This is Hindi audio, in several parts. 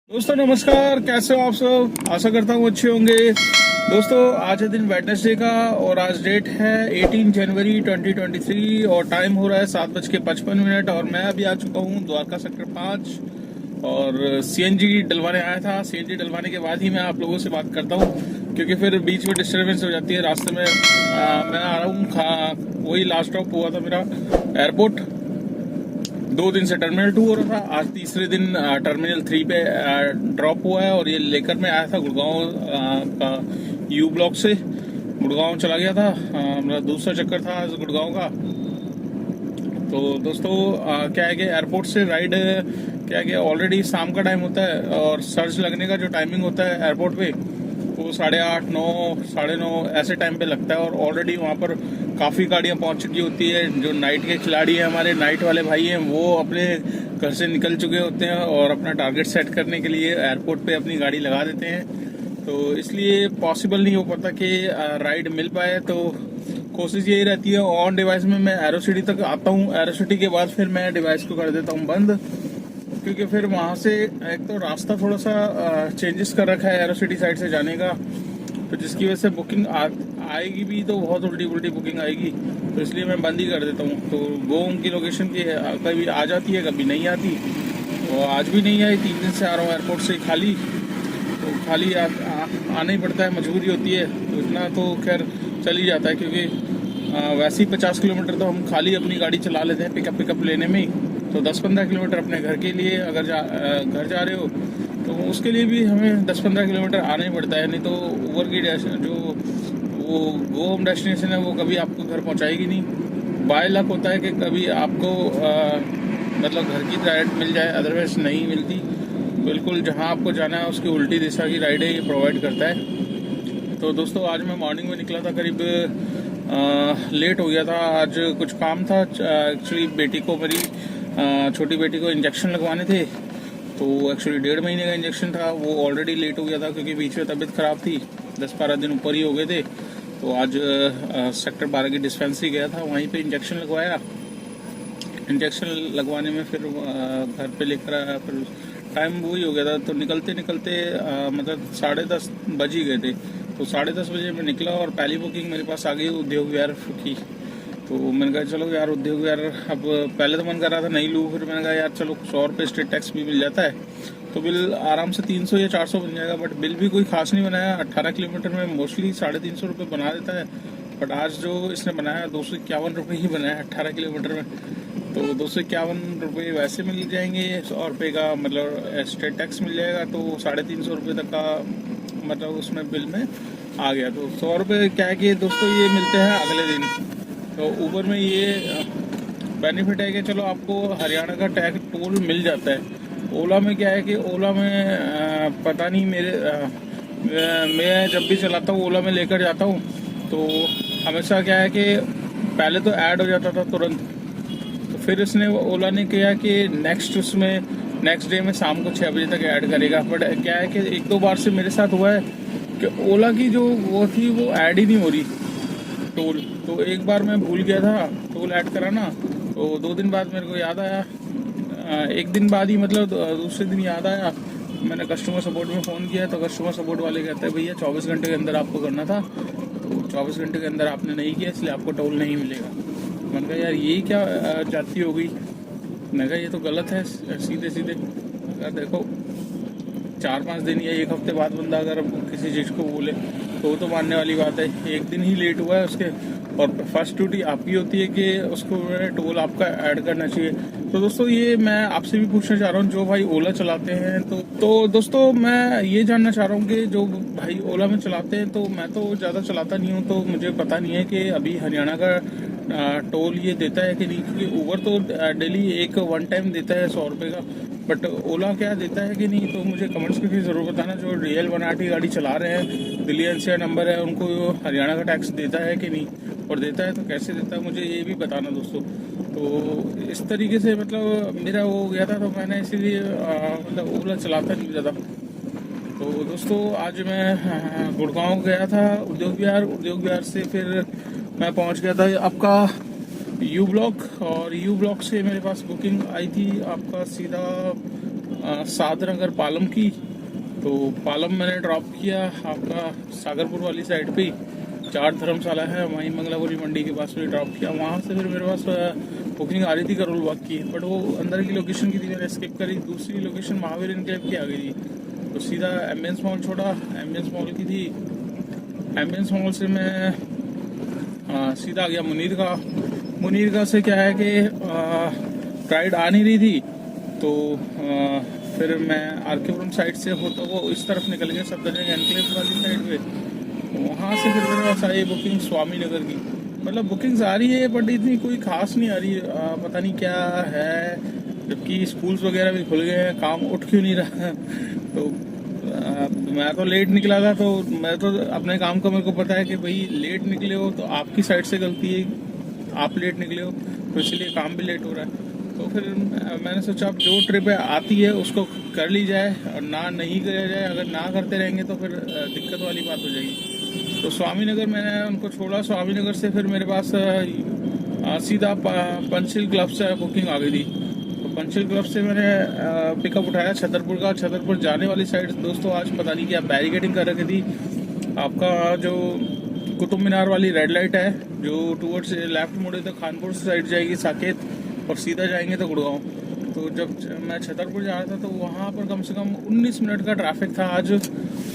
दोस्तों नमस्कार, कैसे हो आप सब। आशा करता हूँ अच्छे होंगे। दोस्तों आज है दिन वेडनेसडे का और आज डेट है 18 जनवरी 2023 और टाइम हो रहा है 7:55 और मैं अभी आ चुका हूँ द्वारका सेक्टर 5 और सीएनजी डलवाने आया था। सीएनजी डलवाने के बाद ही मैं आप लोगों से बात करता हूँ क्योंकि फिर बीच में डिस्टर्बेंस हो जाती है रास्ते में। मैं आ रहा हूँ वही लास्ट स्टॉप हुआ था मेरा एयरपोर्ट। 2 दिन से टर्मिनल 2 हो रहा था, आज तीसरे दिन टर्मिनल 3 पे ड्रॉप हुआ है और ये लेकर मैं आया था गुड़गांव का यू ब्लॉक से। गुड़गांव चला गया था, मेरा दूसरा चक्कर था आज गुड़गांव का। तो दोस्तों क्या है कि एयरपोर्ट से राइड क्या है कि ऑलरेडी शाम का टाइम होता है और सर्च लगने का जो टाइमिंग होता है एयरपोर्ट पे वो 8:30, 9, 9:30 ऐसे टाइम पे लगता है और ऑलरेडी वहाँ पर काफ़ी गाड़ियाँ पहुँच चुकी होती है। जो नाइट के खिलाड़ी हैं, हमारे नाइट वाले भाई हैं, वो अपने घर से निकल चुके होते हैं और अपना टारगेट सेट करने के लिए एयरपोर्ट पे अपनी गाड़ी लगा देते हैं। तो इसलिए पॉसिबल नहीं हो पाता कि राइड मिल पाए। तो कोशिश यही रहती है ऑन डिवाइस में मैं एरो सिटी तक आता हूँ, एरो सिटी के बाद फिर मैं डिवाइस को कर देता हूँ बंद, क्योंकि फिर वहाँ से एक तो रास्ता थोड़ा सा चेंजेस कर रखा है एरो सिटी साइड से जाने का, तो जिसकी वजह से बुकिंग आएगी भी तो बहुत उल्टी उल्टी बुकिंग आएगी, तो इसलिए मैं बंद ही कर देता हूँ। तो वो उनकी लोकेशन की कभी आ जाती है कभी नहीं आती, तो आज भी नहीं आई। 3 दिन से आ रहा हूँ एयरपोर्ट से खाली, तो खाली आना ही पड़ता है, मजबूरी होती है। तो इतना तो खैर चल ही जाता है क्योंकि वैसे ही 50 किलोमीटर तो हम खाली अपनी गाड़ी चला लेते हैं पिकअप लेने में ही। तो 10-15 किलोमीटर अपने घर के लिए अगर घर जा रहे हो तो उसके लिए भी हमें 10-15 किलोमीटर आना ही पड़ता है, नहीं तो ऊबर की जो वो गो होम डेस्टिनेशन है वो कभी आपको घर पहुंचाएगी नहीं। बाय लक होता है कि कभी आपको मतलब घर की राइड मिल जाए, अदरवाइज नहीं मिलती। बिल्कुल जहां आपको जाना है उसकी उल्टी दिशा की राइडें ये प्रोवाइड करता है। तो दोस्तों आज मैं मॉर्निंग में निकला था, करीब लेट हो गया था। आज कुछ काम था एक्चुअली, बेटी को मेरी छोटी बेटी को इंजेक्शन लगवाने थे, तो एक्चुअली 1.5 महीने का इंजेक्शन था। वो ऑलरेडी लेट हो गया था क्योंकि बीच में तबीयत खराब थी, 10-12 दिन ऊपर ही हो गए थे। तो आज सेक्टर 12 की डिस्पेंसरी गया था, वहीं पे इंजेक्शन लगवाया। इंजेक्शन लगवाने में फिर घर पे लेकर आया, फिर टाइम वही हो गया था। तो निकलते मतलब 10:30 बज ही गए थे। तो 10:30 बजे मैं निकला और पहली बुकिंग मेरे पास आ गई उद्योग विहार की। तो मैंने कहा चलो यार उद्योग विहार, अब पहले तो मन कर रहा था नहीं लूँ, फिर मैंने कहा यार चलो 100 रुपये स्टेट टैक्स भी मिल जाता है तो बिल आराम से 300 या 400 बन जाएगा। बट बिल भी कोई खास नहीं बनाया, 18 किलोमीटर में मोस्टली 350 रुपये बना देता है। बट आज जो इसने बनाया 251 रुपये ही बनाया 18 किलोमीटर में। तो 251 रुपये वैसे मिल जाएंगे, 100 रुपये का मतलब स्टेट टैक्स मिल जाएगा, तो 350 रुपये तक का मतलब उसमें बिल में आ गया। तो 100 रुपये क्या है कि दोस्तों ये मिलते हैं अगले दिन। तो ऊबर में ये बेनिफिट है कि चलो आपको हरियाणा का टैक्स टोल मिल जाता है। ओला में क्या है कि ओला में पता नहीं मैं जब भी चलाता हूँ ओला में लेकर जाता हूँ तो हमेशा क्या है कि पहले तो ऐड हो जाता था तुरंत, तो फिर इसने ओला ने किया कि नेक्स्ट डे में शाम को 6 बजे तक ऐड करेगा। बट क्या है कि 1-2 बार से मेरे साथ हुआ है कि ओला की जो वो थी वो ऐड ही नहीं हो रही टोल। तो एक बार मैं भूल गया था टोल ऐड कराना, तो 2 दिन बाद मेरे को याद आया, 1 दिन बाद ही मतलब दूसरे दिन याद आया। मैंने कस्टमर सपोर्ट में फ़ोन किया तो कस्टमर सपोर्ट वाले कहते हैं भैया 24 घंटे के अंदर आपको करना था, तो 24 घंटे के अंदर आपने नहीं किया इसलिए आपको टोल नहीं मिलेगा। मैंने कहा यार ये क्या जाती हो गई, मैंने कहा ये तो गलत है सीधे सीधे। देखो 4-5 दिन या 1 हफ्ते बाद बंदा अगर किसी चीज़ को बोले तो मानने वाली बात है। 1 दिन ही लेट हुआ है उसके, और फर्स्ट ड्यूटी आपकी होती है कि उसको टोल आपका ऐड करना चाहिए। तो दोस्तों ये मैं आपसे भी पूछना चाह रहा हूँ जो भाई ओला चलाते हैं, तो दोस्तों मैं ये जानना चाह रहा हूँ कि जो भाई ओला में चलाते हैं, तो मैं तो ज़्यादा चलाता नहीं हूँ तो मुझे पता नहीं है कि अभी हरियाणा का टोल ये देता है कि नहीं, क्योंकि ऊबर तो डेली एक वन टाइम देता है 100 रुपये का, बट ओला क्या देता है कि नहीं, तो मुझे कमेंट्स करके ज़रूर बताना। जो DL 180 गाड़ी चला रहे हैं, दिल्ली NCR नंबर है, उनको हरियाणा का टैक्स देता है कि नहीं, और देता है तो कैसे देता है मुझे ये भी बताना दोस्तों। तो इस तरीके से मतलब मेरा वो हो गया था, तो मैंने इसीलिए मतलब ओला चलाता नहीं ज़्यादा। तो दोस्तों आज मैं गुड़गांव गया था उद्योग विहार से फिर मैं पहुंच गया था आपका यू ब्लॉक, और यू ब्लॉक से मेरे पास बुकिंग आई थी आपका सीधा सादनगर पालम की। तो पालम मैंने ड्रॉप किया आपका सागरपुर वाली साइड पे ही, 4 धर्मशाला है वहीं मंगलापुरी मंडी के पास में ड्रॉप किया। वहाँ से फिर मेरे पास बुकिंग आ रही थी करोल बाग की, बट वो अंदर की लोकेशन की थी, मैंने स्किप करी। दूसरी लोकेशन महावीर इनक्लेव की आ गई थी, तो सीधा एम्बियंस मॉल छोड़ा। एम्बियंस मॉल की थी, एम्बियंस मॉल से मैं सीधा आ गया मुनीर का। मुनीर का से क्या है कि राइड आ नहीं रही थी, तो फिर मैं आरकेपुरम साइड से होता वो इस तरफ निकल गया सफदरजंग एनक्लेव वाली साइड पे। वहाँ से फिर मेरे पास आई बुकिंग स्वामी नगर की। मतलब बुकिंग्स आ रही है बट इतनी कोई खास नहीं आ रही, पता नहीं क्या है, जबकि स्कूल्स वगैरह भी खुल गए हैं, काम उठ क्यों नहीं रहा। तो मैं तो लेट निकला था, तो मैं तो अपने काम का मेरे को पता है कि भाई लेट निकले हो तो आपकी साइड से गलती है, आप लेट निकले हो तो इसलिए काम भी लेट हो रहा है। तो फिर मैंने सोचा अब जो ट्रिप आती है उसको कर ली जाए और ना नहीं करा जाए। अगर ना करते रहेंगे तो फिर दिक्कत वाली बात हो जाएगी। तो स्वामी नगर मैंने उनको छोड़ा। स्वामी नगर से फिर मेरे पास सीधा पंचशील क्लब से बुकिंग आ गई थी। तो पंचशील क्लब से मैंने पिकअप उठाया छतरपुर का। छतरपुर जाने वाली साइड दोस्तों आज पता नहीं क्या बैरिकेडिंग कर रखी थी। आपका जो कुतुब मीनार वाली रेड लाइट है जो टूवर्ड्स लेफ्ट मुड़े तो खानपुर साइड जाएगी साकेत, और सीधा जाएंगे तो गुड़गांव। तो जब मैं छतरपुर जा रहा था तो वहाँ पर कम से कम 19 मिनट का ट्रैफिक था आज।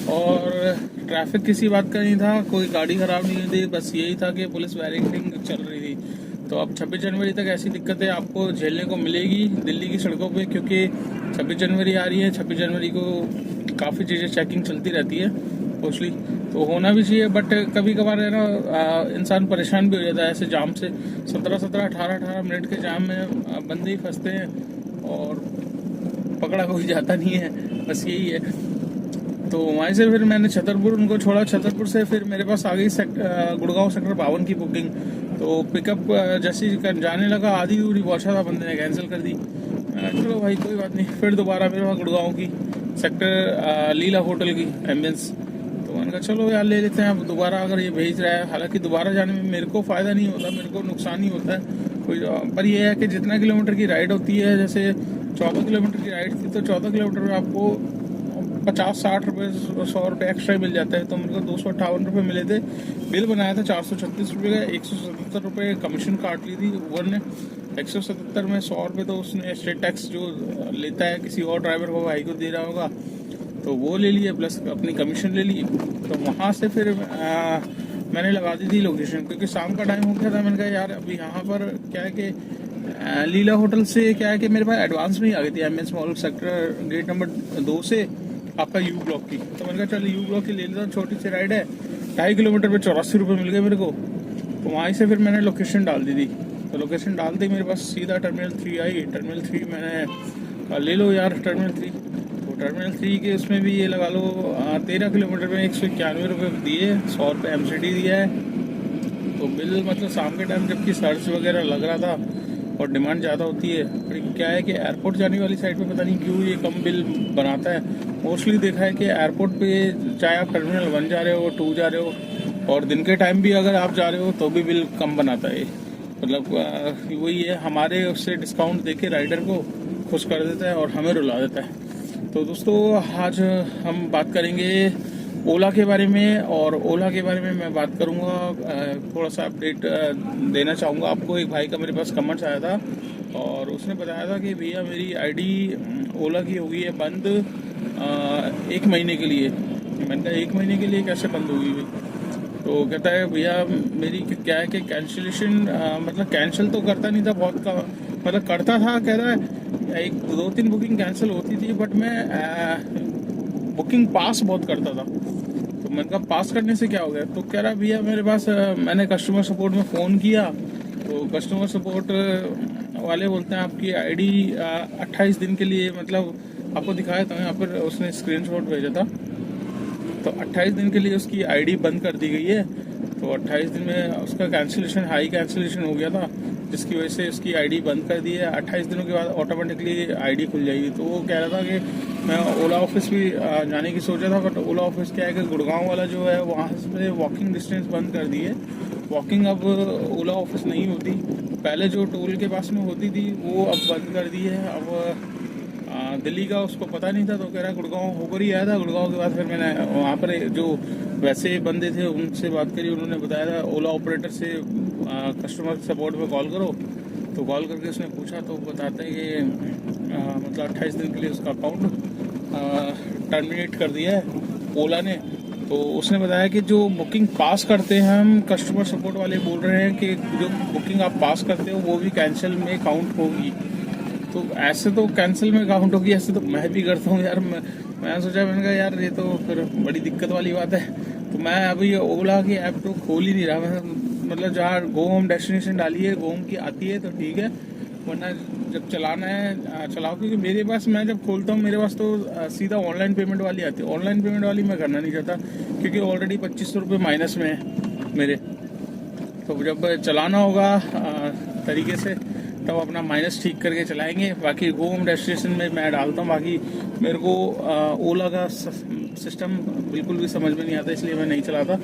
और ट्रैफिक किसी बात का नहीं था, कोई गाड़ी खराब नहीं हुई थी, बस यही था कि पुलिस बैरिकेडिंग चल रही थी। तो अब 26 जनवरी तक ऐसी दिक्कतें आपको झेलने को मिलेगी दिल्ली की सड़कों पे, क्योंकि 26 जनवरी आ रही है। 26 जनवरी को काफ़ी चीज़ें चेकिंग चलती रहती है मोस्टली, तो होना भी चाहिए। बट कभी कभार है ना इंसान परेशान भी हो जाता है ऐसे जाम से। 17-18 मिनट के जाम में बंदे ही फंसते हैं और पकड़ा कोई जाता नहीं है, बस यही है। तो वहीं से फिर मैंने छतरपुर उनको छोड़ा। छतरपुर से फिर मेरे पास आ गई गुड़गांव सेक्टर 52 की बुकिंग। तो पिकअप जैसे जाने लगा आधी दूरी पहुंचा था, बंदे ने कैंसिल कर दी। चलो भाई कोई बात नहीं। फिर दोबारा मेरे पास गुड़गांव की सेक्टर लीला होटल की एम्बियंस। तो मैंने कहा चलो यार ले लेते हैं। अब दोबारा अगर ये भेज रहा है, हालांकि दोबारा जाने में मेरे को फ़ायदा नहीं होता, मेरे को नुकसान ही होता है कोई, पर यह है कि जितना किलोमीटर की राइड होती है, जैसे 14 किलोमीटर की राइड थी तो 14 किलोमीटर में आपको 50-60 रुपये 100 रुपये एक्स्ट्रा मिल जाता है। तो मेरे को 258 रुपये मिले थे। बिल बनाया था 436 रुपये का, 177 रुपये कमीशन काट ली थी ऊबर ने। 177 में 100 रुपये तो उसने स्टेट टैक्स जो लेता है किसी और ड्राइवर को भाई को दे रहा होगा, तो वो ले लिए, प्लस अपनी कमीशन ले ली। तो वहाँ से फिर मैंने लगा दी थी लोकेशन, क्योंकि शाम का टाइम हो गया था। मैंने कहा यार अभी यहाँ पर क्या है कि लीला होटल से क्या है कि मेरे पास एडवांस में ही आ गई थी ambience mall sector gate number 2 से आपका यू ब्लॉक की। तो मैंने कहा चल यू ब्लॉक की ले लेता हूँ, छोटी सी राइड है, 2.5 किलोमीटर पे 84 रुपये मिल गए मेरे को। तो वहीं से फिर मैंने लोकेशन डाल दी थी। तो लोकेशन डालते ही मेरे पास सीधा टर्मिनल 3 आई। टर्मिनल 3 मैंने कहा ले लो यार टर्मिनल 3। तो टर्मिनल 3 के उसमें भी ये लगा लो 13 किलोमीटर में 191 रुपये दिए, 100 रुपये MCD दिया है। तो बिल मतलब शाम के टाइम जबकि सर्च वगैरह लग रहा था और डिमांड ज़्यादा होती है, पर क्या है कि एयरपोर्ट जाने वाली साइड पे पता नहीं क्यों ये कम बिल बनाता है। मोस्टली देखा है कि एयरपोर्ट पे चाहे आप टर्मिनल 1 जा रहे हो 2 जा रहे हो और दिन के टाइम भी अगर आप जा रहे हो तो भी बिल कम बनाता है। मतलब वही है, हमारे उससे डिस्काउंट देके राइडर को खुश कर देता है और हमें रुला देता है। तो दोस्तों आज हम बात करेंगे ओला के बारे में, और ओला के बारे में मैं बात करूंगा, थोड़ा सा अपडेट देना चाहूँगा आपको। एक भाई का मेरे पास कमेंट्स आया था और उसने बताया था कि भैया मेरी आईडी ओला की हो गई है बंद 1 महीने के लिए। मैंने कहा 1 महीने के लिए कैसे बंद होगी भाई? तो कहता है भैया मेरी क्या है कि कैंसिलेशन मतलब कैंसिल तो करता नहीं था बहुत का, मतलब करता था, कह रहा है 1-2-3 बुकिंग कैंसिल होती थी, बट मैं बुकिंग पास बहुत करता था। तो मैंने कहा पास करने से क्या हो गया? तो कह रहा भैया मेरे पास मैंने कस्टमर सपोर्ट में फ़ोन किया तो कस्टमर सपोर्ट वाले बोलते हैं आपकी आईडी 28 दिन के लिए, मतलब आपको दिखाया था यहाँ पर, उसने स्क्रीनशॉट भेजा था। तो 28 दिन के लिए उसकी आईडी बंद कर दी गई है। तो 28 दिन में उसका कैंसिलेशन हाई कैंसिलेशन हो गया था, जिसकी वजह से उसकी आईडी बंद कर दी है। 28 दिनों के बाद ऑटोमेटिकली आईडी खुल जाएगी। तो वो कह रहा था कि मैं ओला ऑफिस भी जाने की सोचा था, बट ओला ऑफिस क्या है कि गुड़गांव वाला जो है वहाँ से वॉकिंग डिस्टेंस बंद कर दी है। वॉकिंग अब ओला ऑफिस नहीं होती, पहले जो टोल के पास में होती थी वो अब बंद कर दी है। अब दिल्ली का उसको पता नहीं था, तो कह रहा गुड़गांव होकर ही आया था। गुड़गांव के बाद फिर मैंने वहाँ पर जो वैसे बंदे थे उनसे बात करी, उन्होंने बताया था ओला ऑपरेटर से कस्टमर सपोर्ट में कॉल करो। तो कॉल करके उसने पूछा तो बताते हैं कि मतलब 28 दिन के लिए उसका अकाउंट टर्मिनेट कर दिया है ओला ने। तो उसने बताया कि जो बुकिंग पास करते हैं हम, कस्टमर सपोर्ट वाले बोल रहे हैं कि जो बुकिंग आप पास करते हो वो भी कैंसिल में काउंट होगी। तो ऐसे तो कैंसिल में काउंट होगी, ऐसे तो मैं भी करता हूँ यार। मैं सोचा, मैंने कहा यार ये तो फिर बड़ी दिक्कत वाली बात है। तो मैं अभी ओला की ऐप तो खोल ही नहीं रहा। मैं मतलब जहाँ गो होम डेस्टिनेशन डाली है, गो होम की आती है तो ठीक है, वरना जब चलाना है चलाओ। क्योंकि मेरे पास, मैं जब खोलता हूँ मेरे पास तो सीधा ऑनलाइन पेमेंट वाली आती है। ऑनलाइन पेमेंट वाली मैं करना नहीं चाहता क्योंकि ऑलरेडी 2500 रुपये माइनस में है मेरे। तो जब चलाना होगा तरीके से तब अपना माइनस ठीक करके चलाएंगे। बाकी गो होम डेस्टिनेशन में मैं डालता हूँ। बाकी मेरे को ओला का सिस्टम बिल्कुल भी समझ में नहीं आता, इसलिए मैं नहीं चलाता।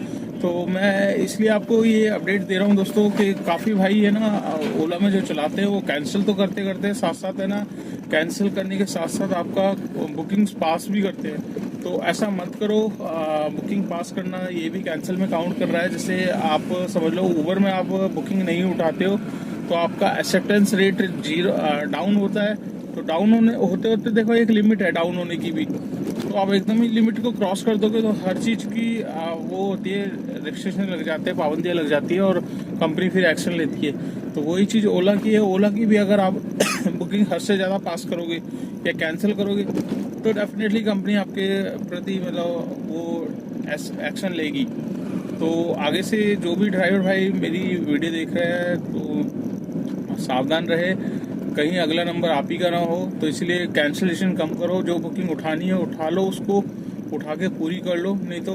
तो मैं इसलिए आपको ये अपडेट दे रहा हूँ दोस्तों कि काफ़ी भाई है ना ओला में जो चलाते हैं वो कैंसिल तो करते करते साथ साथ है ना, कैंसिल करने के साथ साथ आपका बुकिंग्स पास भी करते हैं। तो ऐसा मत करो। बुकिंग पास करना ये भी कैंसिल में काउंट कर रहा है। जैसे आप समझ लो ऊबर में आप बुकिंग नहीं उठाते हो तो आपका एक्सेप्टेंस रेट डाउन होता है। तो डाउन होते होते देखो एक लिमिट है डाउन होने की भी। तो आप एकदम ही लिमिट को क्रॉस कर दोगे तो हर चीज़ की वो होती है, रिस्ट्रिक्शन लग जाते हैं, पाबंदियाँ लग जाती है और कंपनी फिर एक्शन लेती है। तो वही चीज़ ओला की है। ओला की भी अगर आप बुकिंग हद से ज़्यादा पास करोगे या कैंसिल करोगे तो डेफिनेटली कंपनी आपके प्रति मतलब वो एक्शन लेगी। तो आगे से जो भी ड्राइवर भाई मेरी वीडियो देख रहे हैं तो सावधान रहे, कहीं अगला नंबर आप ही का ना हो। तो इसलिए कैंसिलेशन कम करो, जो बुकिंग उठानी है उठा लो, उसको उठा के पूरी कर लो। नहीं तो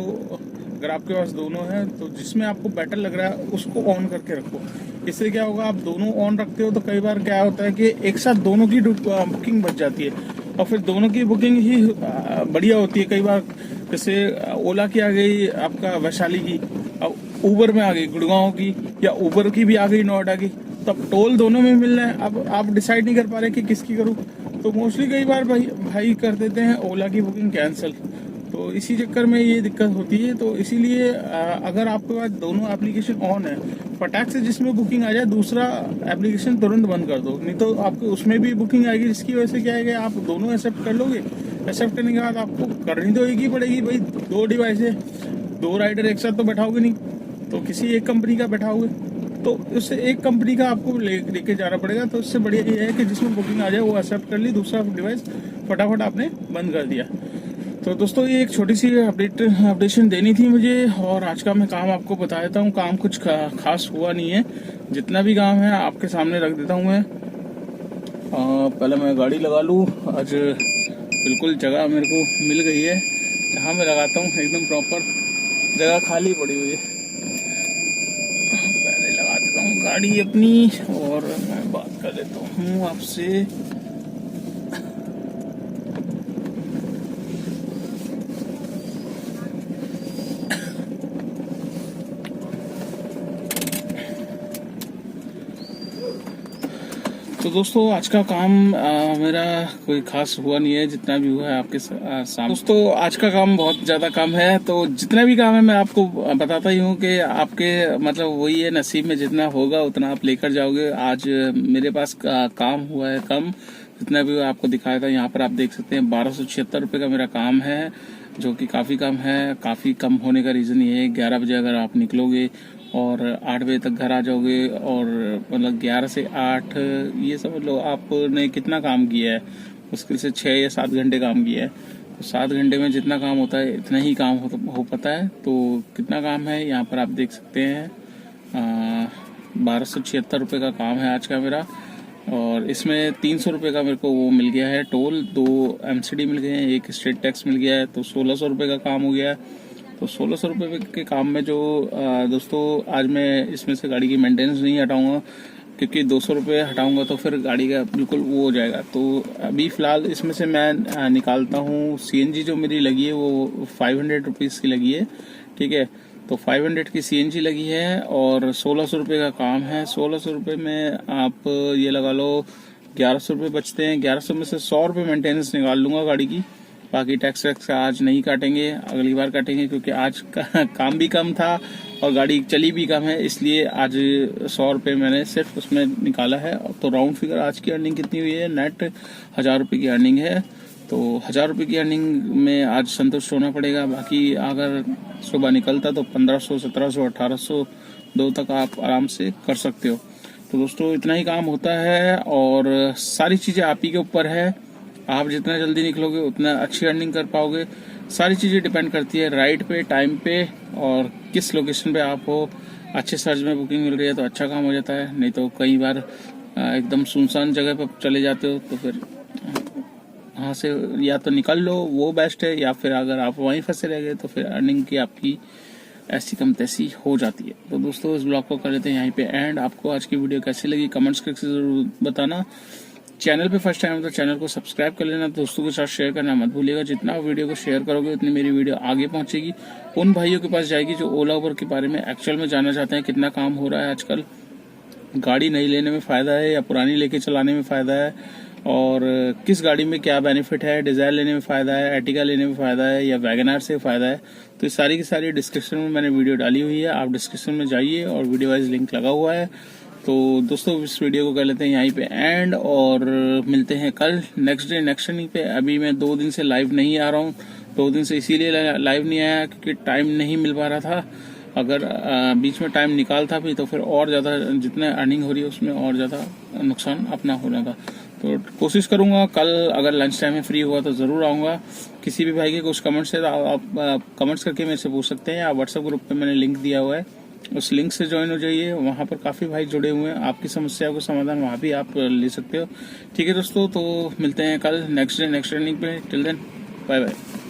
अगर आपके पास दोनों है तो जिसमें आपको बेटर लग रहा है उसको ऑन करके रखो। इससे क्या होगा, आप दोनों ऑन रखते हो तो कई बार क्या होता है कि एक साथ दोनों की बुकिंग बच जाती है और फिर दोनों की बुकिंग ही बढ़िया होती है। कई बार जैसे ओला की आ गई आपका वैशाली की, अब ऊबर में आ गई गुड़गांव की, या ऊबर की भी आ गई नोएडा की, तब टोल दोनों में मिल रहा है। अब आप डिसाइड नहीं कर पा रहे कि किसकी करूं। तो मोस्टली कई बार भाई कर देते हैं ओला की बुकिंग कैंसिल। तो इसी चक्कर में ये दिक्कत होती है। तो इसीलिए अगर आपके पास दोनों एप्लीकेशन ऑन है, फटाक से जिसमें बुकिंग आ जाए दूसरा एप्लीकेशन तुरंत बंद कर दो, नहीं तो आपको उसमें भी बुकिंग आएगी, जिसकी वजह से क्या है कि आप दोनों एक्सेप्ट कर लोगे। एक्सेप्ट करने के बाद आपको करनी तो एक ही पड़ेगी भाई, दो डिवाइस है, दो राइडर एक साथ तो बैठाओगे नहीं, तो किसी एक कंपनी का बैठाओगे तो उससे एक कंपनी का आपको लेके जाना पड़ेगा। तो इससे बढ़िया ये है कि जिसमें बुकिंग आ जाए वो एक्सेप्ट कर ली, दूसरा डिवाइस फटाफट आपने बंद कर दिया। तो दोस्तों ये एक छोटी सी अपडेशन देनी थी मुझे। और आज का मैं काम आपको बता देता हूँ। काम कुछ खास हुआ नहीं है, जितना भी काम है आपके सामने रख देता हूँ मैं। पहले मैं गाड़ी लगा लूँ। आज बिल्कुल जगह मेरे को मिल गई है जहाँ मैं लगाता हूँ, एकदम प्रॉपर जगह खाली पड़ी हुई है। पहले लगा देता हूँ गाड़ी अपनी और मैं बात कर लेता हूँ आपसे। तो दोस्तों आज का काम मेरा कोई खास हुआ नहीं है, जितना भी हुआ है आपके सामने। दोस्तों आज का काम बहुत ज़्यादा कम है, तो जितना भी काम है मैं आपको बताता ही हूँ कि आपके मतलब वही है, नसीब में जितना होगा उतना आप लेकर जाओगे। आज मेरे पास काम हुआ है कम, जितना भी हुआ आपको दिखाया था। यहाँ पर आप देख सकते हैं 1276 रुपये का मेरा काम है, जो कि काफ़ी कम है। काफ़ी कम होने का रीज़न ये है 11 बजे अगर आप निकलोगे और 8 बजे तक घर आ जाओगे, और मतलब 11 से 8 ये समझ लो आपने कितना काम किया है, मुश्किल से 6 या 7 घंटे काम किया है। तो 7 घंटे में जितना काम होता है इतना ही काम हो पाता है। तो कितना काम है यहाँ पर आप देख सकते हैं। 1276 रुपये का काम है आज का मेरा, और इसमें 300 रुपये का मेरे को वो मिल गया है टोल, 2 MCD मिल गए हैं, एक स्टेट टैक्स मिल गया है, तो 1600 रुपये का काम हो गया है। तो 1600 रुपये के काम में जो दोस्तों आज मैं इसमें से गाड़ी की मेंटेनेंस नहीं हटाऊंगा, क्योंकि 200 रुपये हटाऊंगा तो फिर गाड़ी का बिल्कुल वो हो जाएगा। तो अभी फ़िलहाल इसमें से मैं निकालता हूँ। CNG जो मेरी लगी है वो 500 रुपीज़ की लगी है, ठीक है। तो 500 की CNG लगी है और 1600 रुपये का काम है। 1600 रुपये में आप ये लगा लो 1100 रुपये बचते हैं। 1100 में से 100 रुपये मेंटेनेंस निकाल लूंगा गाड़ी की, बाकी टैक्स वैक्स का आज नहीं काटेंगे, अगली बार काटेंगे, क्योंकि आज का काम भी कम था और गाड़ी चली भी कम है, इसलिए आज 100 रुपये मैंने सिर्फ उसमें निकाला है। तो राउंड फिगर आज की अर्निंग कितनी हुई है, नेट 1000 रुपये की अर्निंग है। तो 1000 रुपये की अर्निंग में आज संतुष्ट होना पड़ेगा। बाकी अगर सुबह निकलता तो 1500, 1700, 1800 दो तक आप आराम से कर सकते हो। तो दोस्तों इतना ही काम होता है और सारी चीज़ें आप ही के ऊपर है। आप जितना जल्दी निकलोगे उतना अच्छी अर्निंग कर पाओगे। सारी चीज़ें डिपेंड करती है राइड पे, टाइम पे और किस लोकेशन पे आप हो। अच्छे सर्च में बुकिंग मिल रही है तो अच्छा काम हो जाता है, नहीं तो कई बार एकदम सुनसान जगह पर चले जाते हो तो फिर वहाँ से या तो निकल लो, वो बेस्ट है, या फिर अगर आप वहीं फंसे रह गए तो फिर अर्निंग की आपकी ऐसी कम तैसी हो जाती है। तो दोस्तों इस ब्लॉग को कर लेते हैं यहीं पे एंड। आपको आज की वीडियो कैसी लगी कमेंट्स करके जरूर बताना। चैनल पे फर्स्ट टाइम तो चैनल को सब्सक्राइब कर लेना, दोस्तों के साथ शेयर करना मत भूलिएगा। जितना वीडियो को शेयर करोगे उतनी मेरी वीडियो आगे पहुंचेगी, उन भाइयों के पास जाएगी जो ओला उबर के बारे में एक्चुअल में जानना चाहते हैं, कितना काम हो रहा है आजकल, गाड़ी नई लेने में फ़ायदा है या पुरानी लेके चलाने में फ़ायदा है, और किस गाड़ी में क्या बेनिफिट है, डिज़ायर लेने में फ़ायदा है, एर्टिगा लेने में फ़ायदा है या वैगनआर से फ़ायदा है। तो इस सारी की सारी डिस्क्रिप्शन में मैंने वीडियो डाली हुई है, आप डिस्क्रिप्शन में जाइए और वीडियो वाइज लिंक लगा हुआ है। तो दोस्तों इस वीडियो को कर लेते हैं यहीं पे एंड और मिलते हैं कल नेक्स्ट डे नेक्स्ट रनिंग पे। अभी मैं 2 दिन से लाइव नहीं आ रहा हूँ, 2 दिन से इसीलिए लाइव नहीं आया क्योंकि टाइम नहीं मिल पा रहा था। अगर बीच में टाइम निकालता भी तो फिर और ज़्यादा जितना अर्निंग हो रही है उसमें और ज़्यादा नुकसान अपना होने का। तो कोशिश करूंगा कल अगर लंच टाइम में फ्री हुआ तो ज़रूर आऊँगा। किसी भी भाई के कुछ कमेंट्स है तो आप कमेंट्स करके मेरे से पूछ सकते हैं, या व्हाट्सएप ग्रुप पे मैंने लिंक दिया हुआ है, उस लिंक से ज्वाइन हो जाइए। वहाँ पर काफ़ी भाई जुड़े हुए हैं, आपकी समस्या को समाधान वहाँ भी आप ले सकते हो। ठीक है दोस्तों, तो मिलते हैं कल नेक्स्ट डे नेक्स्ट रनिंग पे। Till then bye bye.